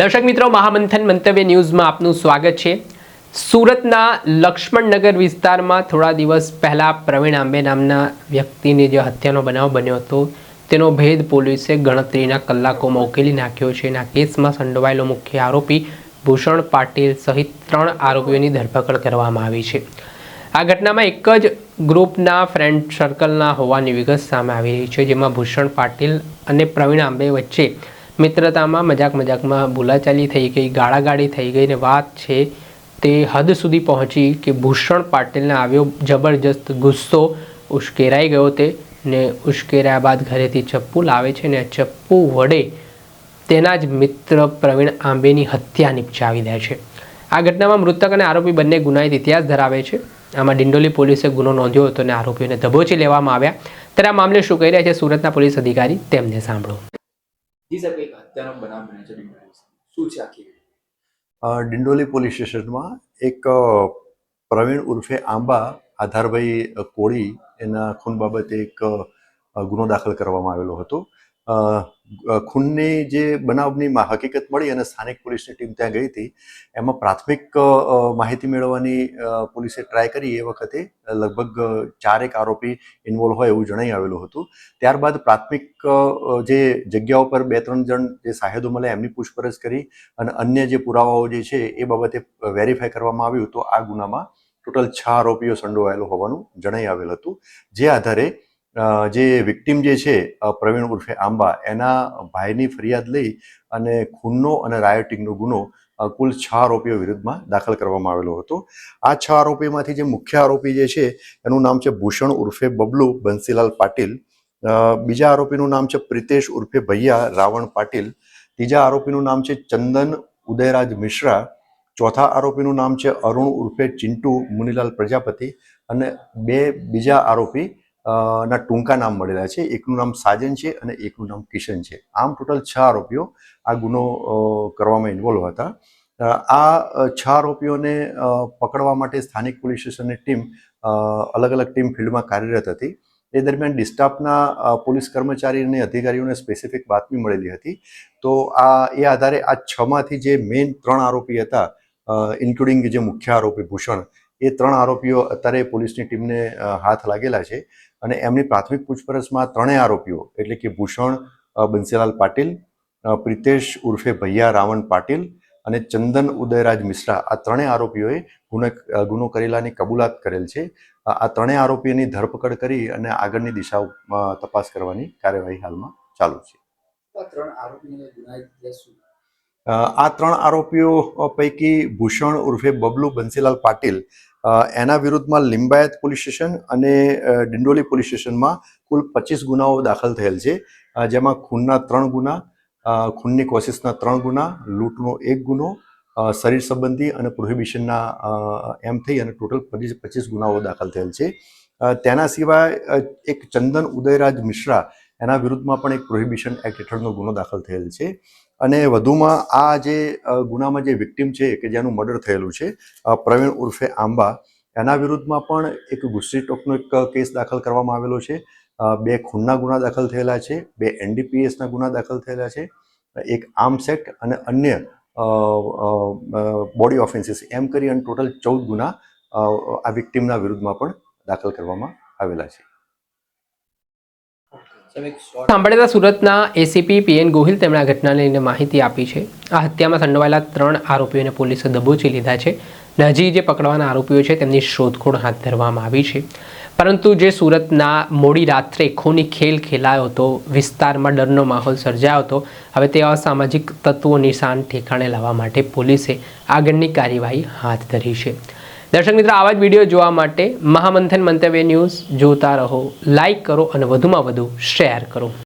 દર્શક મિત્રો, મહામંથન મંતવ્ય ન્યૂઝમાં આપનું સ્વાગત છે। સુરતના લક્ષ્મણનગર વિસ્તારમાં થોડા દિવસ પહેલા પ્રવીણ આંબે નામના વ્યક્તિની જે હત્યાનો બનાવ બન્યો હતો તેનો ભેદ પોલીસે ગણતરીના કલાકોમાં ઉકેલી નાખ્યો છે અને આ કેસમાં સંડોવાયેલો મુખ્ય આરોપી ભૂષણ પાટીલ સહિત 3 આરોપીઓની ધરપકડ કરવામાં આવી છે। આ ઘટનામાં એક જ ગ્રુપના ફ્રેન્ડ સર્કલના હોવાની વિગત સામે આવી રહી છે, જેમાં ભૂષણ પાટીલ અને પ્રવીણ આંબે વચ્ચે મિત્રતામાં મજાકમાં બોલાચાલી થઈ ગઈ, ગાળાગાળી થઈ ગઈ ને વાત છે તે હદ સુધી પહોંચી કે ભૂષણ પાટીલને આવ્યો જબરજસ્ત ગુસ્સો, ઉશ્કેરાઈ ગયો તે ને ઉશ્કેરાયા બાદ ઘરેથી ચપ્પુ લાવે છે ને ચપ્પુ વડે તેના જ મિત્ર પ્રવીણ આંબેની હત્યા નિપજાવી દે છે। આ ઘટનામાં મૃતક અને આરોપી બંને ગુનાહિત ઇતિહાસ ધરાવે છે। આમાં ડિંડોલી પોલીસે ગુનો નોંધ્યો હતો અને આરોપીઓને દબોચી લેવામાં આવ્યા। ત્યારે આ મામલે શું કહી રહ્યા છે સુરતના પોલીસ અધિકારી, તેમને સાંભળો। ડિંડોલી પોલીસ સ્ટેશનમાં એક પ્રવીણ ઉર્ફે આંબા આધારભાઈ કોળી એના ખૂન બાબતે એક ગુનો દાખલ કરવામાં આવેલો હતો। ખૂનની જે બનાવની હકીકત મળી અને સ્થાનિક પોલીસની ટીમ ત્યાં ગઈ હતી, એમાં પ્રાથમિક માહિતી મેળવવાની પોલીસે ટ્રાય કરી। એ વખતે લગભગ 4 આરોપી ઇન્વોલ્વ હોય એવું જણાઈ આવેલું હતું। ત્યારબાદ પ્રાથમિક જે જગ્યાઓ પર 2-3 જણ જે સાહેદો મળ્યા એમની પૂછપરછ કરી અને અન્ય જે પુરાવાઓ જે છે એ બાબતે વેરીફાઈ કરવામાં આવ્યું તો આ ગુનામાં ટોટલ 6 આરોપીઓ સંડોવાયેલો હોવાનું જણાઈ આવેલ હતું। જે આધારે જે વિક્ટિમ જે છે પ્રવીણ ઉર્ફે આંબા, એના ભાઈની ફરિયાદ લઈ અને ખૂનનો અને રાયોટિંગનો ગુનો કુલ 6 આરોપીઓ વિરુદ્ધમાં દાખલ કરવામાં આવેલો હતો। આ 6 આરોપીમાંથી જે મુખ્ય આરોપી જે છે એનું નામ છે ભૂષણ ઉર્ફે બબલુ બંસીલાલ પાટીલ। બીજા આરોપીનું નામ છે પ્રિતેશ ઉર્ફે ભૈયા રાવણ પાટીલ। ત્રીજા આરોપીનું નામ છે ચંદન ઉદયરાજ મિશ્રા। ચોથા આરોપીનું નામ છે અરુણ ઉર્ફે ચિંટુ મુનીલાલ પ્રજાપતિ અને 2 બીજા આરોપી ના ટૂંકા નામ મળેલા છે। એકનું નામ સાજન છે અને એકનું નામ કિશન છે। આમ ટોટલ 6 આરોપીઓ આ ગુનો કરવામાં ઇન્વોલ્વ હતા। આ 6 આરોપીઓને પકડવા માટે સ્થાનિક પોલીસ સ્ટેશનની ટીમ અલગ ટીમ ફિલ્ડમાં કાર્યરત હતી। એ દરમિયાન ડિસ્ટાફના પોલીસ કર્મચારી અને અધિકારીઓને સ્પેસિફિક બાતમી મળેલી હતી। તો એ આધારે આ 6માંથી જે મેઇન 3 આરોપી હતા, ઇન્ક્લુડિંગ જે મુખ્ય આરોપી ભૂષણ, એ 3 આરોપીઓ અત્યારે પોલીસની ટીમને હાથ લાગેલા છે અને એમની પ્રાથમિક પૂછપરછમાં 3 આરોપીઓ એટલે કે ભૂષણ બંસીલાલ પાટીલ, પ્રિતેશ ઉર્ફે ભૈયા રાવણ પાટીલ અને ચંદન ઉદયરાજ મિશ્રા, આ 3 આરોપીઓએ ગુનો કરેલાની કબૂલાત કરેલ છે। આ 3 આરોપીઓની ધરપકડ કરી અને આગળની દિશામાં તપાસ કરવાની કાર્યવાહી હાલમાં ચાલુ છે। આ 3 આરોપીઓ પૈકી ભૂષણ ઉર્ફે બબલુ બંસીલાલ પાટીલ, એના વિરુદ્ધમાં લિંબાયત પોલીસ સ્ટેશન અને ડિંડોલી પોલીસ સ્ટેશનમાં કુલ 25 ગુનાઓ દાખલ થયેલ છે। જેમાં ખૂનના 3 ગુના, ખૂનની કોશિશના 3 ગુના, લૂંટનો 1 ગુનો, શરીર સંબંધી અને પ્રોહિબિશનના એમ થઈ અને ટોટલ 25 ગુનાઓ દાખલ થયેલ છે। તેના સિવાય એક ચંદન ઉદયરાજ મિશ્રા, એના વિરુદ્ધમાં પણ એક પ્રોહિબિશન એક્ટ હેઠળનો ગુનો દાખલ થયેલ છે। અને વધુમાં આ જે ગુનામાં જે વિક્ટિમ છે કે જેનું મર્ડર થયેલું છે પ્રવીણ ઉર્ફે આંબા, એના વિરુદ્ધમાં પણ એક ગુસ્સી ટોકનો એક કેસ દાખલ કરવામાં આવેલો છે। 2 ખૂનના ગુના દાખલ થયેલા છે, 2 NDPSના ગુના દાખલ થયેલા છે, એક આર્મ્સ એક્ટ અને અન્ય બોડી ઓફેન્સીસ, એમ કરી અને ટોટલ 14 ગુના આ વિક્ટિમના વિરુદ્ધમાં પણ દાખલ કરવામાં આવેલા છે। સાંભળેલા સુરતના એસીપી PN ગોહિલ તેમણે આ ઘટનાને લઈને માહિતી આપી છે। આ હત્યામાં સંડોવાયેલા 3 આરોપીઓને પોલીસે દબોચી લીધા છે અને હજી જે પકડવાના આરોપીઓ છે તેમની શોધખોળ હાથ ધરવામાં આવી છે। પરંતુ જે સુરતના મોડી રાત્રે ખૂની ખેલ ખેલાયો હતો, વિસ્તારમાં ડરનો માહોલ સર્જાયો હતો, હવે તે અસામાજિક તત્વો નિશાન ઠેકાણે લાવવા માટે પોલીસે આગળની કાર્યવાહી હાથ ધરી છે। દર્શક મિત્રો, આવા જ વિડીયો જોવા માટે મહામંથન મંતવ્ય ન્યૂઝ જોતા રહો, લાઇક કરો અને વધુમાં વધુ શેર કરો।